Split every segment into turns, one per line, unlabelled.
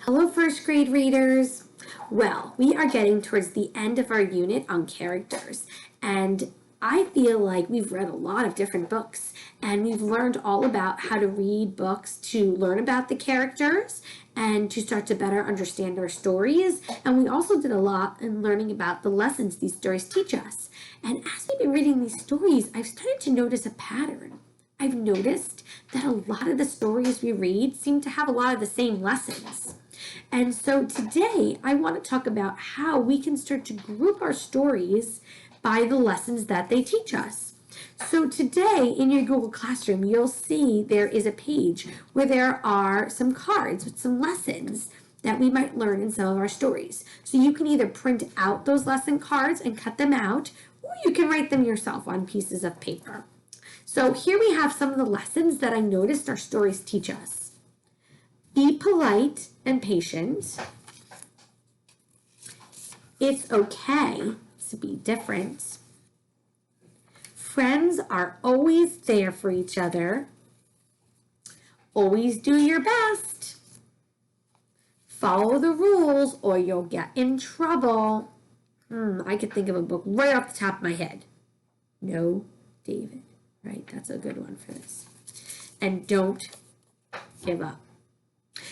Hello, first grade readers. Well, we are getting towards the end of our unit on characters, and I feel like we've read a lot of different books, and we've learned all about how to read books to learn about the characters and to start to better understand our stories. And we also did a lot in learning about the lessons these stories teach us. And as we've been reading these stories, I've started to notice a pattern. I've noticed that a lot of the stories we read seem to have a lot of the same lessons. And so today I want to talk about how we can start to group our stories by the lessons that they teach us. So today in your Google Classroom, you'll see there is a page where there are some cards with some lessons that we might learn in some of our stories. So you can either print out those lesson cards and cut them out, or you can write them yourself on pieces of paper. So here we have some of the lessons that I noticed our stories teach us. Be polite and patient. It's okay to be different. Friends are always there for each other. Always do your best. Follow the rules or you'll get in trouble. I could think of a book right off the top of my head. No, David. Right, that's a good one for this. And don't give up.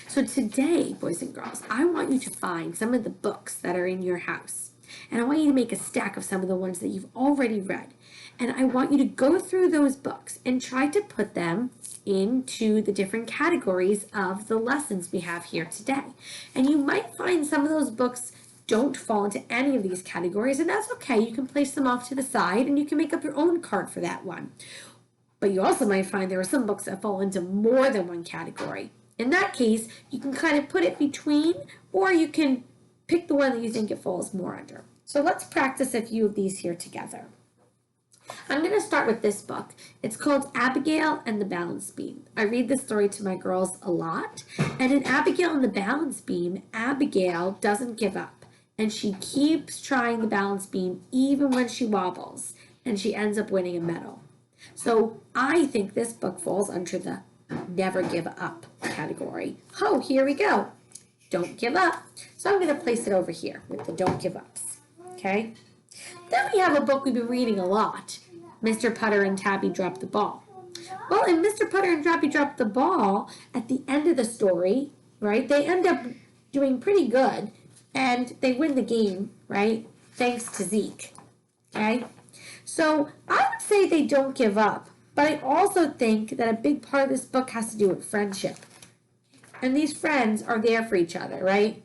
So today, boys and girls, I want you to find some of the books that are in your house. And I want you to make a stack of some of the ones that you've already read. And I want you to go through those books and try to put them into the different categories of the lessons we have here today. And you might find some of those books don't fall into any of these categories, and that's okay. You can place them off to the side and you can make up your own card for that one. But you also might find there are some books that fall into more than one category. In that case, you can kind of put it between, or you can pick the one that you think it falls more under. So let's practice a few of these here together. I'm going to start with this book. It's called Abigail and the Balance Beam. I read this story to my girls a lot. And in Abigail and the Balance Beam, Abigail doesn't give up. And she keeps trying the balance beam even when she wobbles. And she ends up winning a medal. So I think this book falls under the never give up category. Oh, here we go. Don't give up. So I'm going to place it over here with the don't give ups. Okay? Then we have a book we've been reading a lot. Mr. Putter and Tabby Drop the Ball. Well, in Mr. Putter and Tabby Drop the Ball, at the end of the story, right, they end up doing pretty good. And they win the game, right, thanks to Zeke. Okay? So I would say they don't give up. But I also think that a big part of this book has to do with friendship. And these friends are there for each other, right?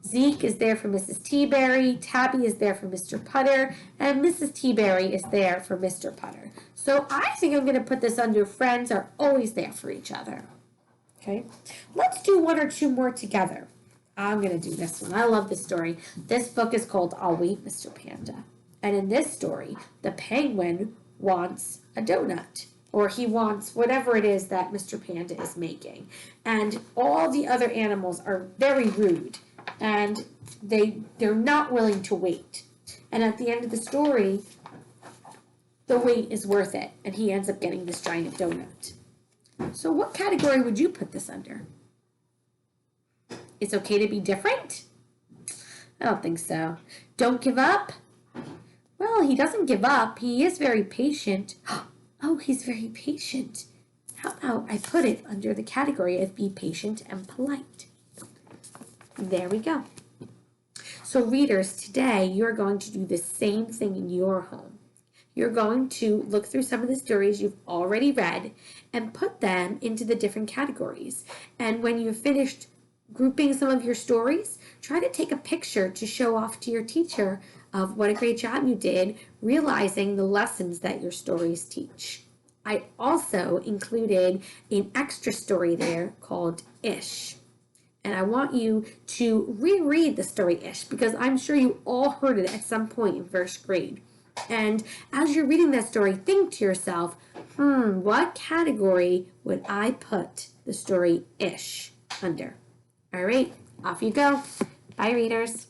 Zeke is there for Mrs. Teaberry, Tabby is there for Mr. Putter, and Mrs. Teaberry is there for Mr. Putter. So I think I'm going to put this under friends are always there for each other. Okay? Let's do one or two more together. I'm going to do this one. I love this story. This book is called I'll Wait, Mr. Panda. And in this story, the penguin wants a donut, or he wants whatever it is that Mr. Panda is making. And all the other animals are very rude, and they're not willing to wait. And at the end of the story, the wait is worth it, and he ends up getting this giant donut. So what category would you put this under? It's okay to be different? I don't think so. Don't give up? Well, he doesn't give up. He is very patient. Oh, he's very patient. How about I put it under the category of be patient and polite? There we go. So readers, today you're going to do the same thing in your home. You're going to look through some of the stories you've already read and put them into the different categories. And when you've finished grouping some of your stories, try to take a picture to show off to your teacher of what a great job you did, realizing the lessons that your stories teach. I also included an extra story there called Ish. And I want you to reread the story Ish because I'm sure you all heard it at some point in first grade. And as you're reading that story, think to yourself, what category would I put the story Ish under? All right, off you go. Bye, readers.